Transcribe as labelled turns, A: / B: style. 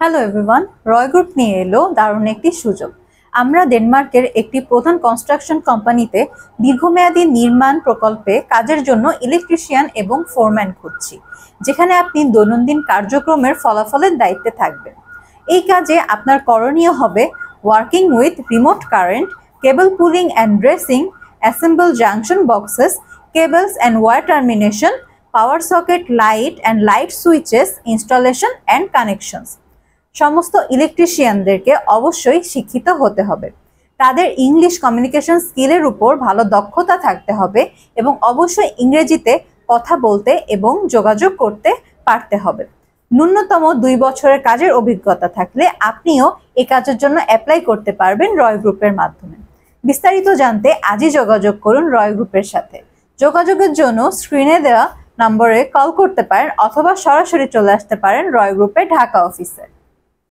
A: Hello everyone, রয় group নিয়ে এলো দারুণ একটি সুযোগ। আমরা ডেনমার্কের একটি প্রধান কনস্ট্রাকশন কোম্পানিতে দীর্ঘমেয়াদী নির্মাণ প্রকল্পে কাজের জন্য ইলেকট্রিশিয়ান এবং ফোরম্যান খুঁজছি, যেখানে আপনি দৈনন্দিন কার্যক্রমের ফলাফলের দায়িত্বে থাকবেন। এই কাজে আপনার করণীয় হবে working with remote current, cable pulling and dressing, assemble junction boxes, cables and wire termination, power socket light and light switches, installation and connections. সমস্ত ইলেকট্রিশিয়ানদেরকে অবশ্যই শিক্ষিত হতে হবে। তাদের ইংলিশ কমিউনিকেশন স্কিলের উপর ভালো দক্ষতা থাকতে হবে এবং অবশ্যই ইংরেজিতে কথা বলতে এবং যোগাযোগ করতে পারতে হবে। ন্যূনতম 2 বছরের কাজের অভিজ্ঞতা থাকলে আপনিও এই কাজের জন্য অ্যাপ্লাই করতে পারবেন রয় গ্রুপের মাধ্যমে। বিস্তারিত জানতে আজই যোগাযোগ করুন রয় গ্রুপের সাথে। যোগাযোগের জন্য স্ক্রিনে দেওয়া নম্বরে কল করতে পারেন অথবা সরাসরি চলে আসতে পারেন রয় গ্রুপের ঢাকা অফিসে।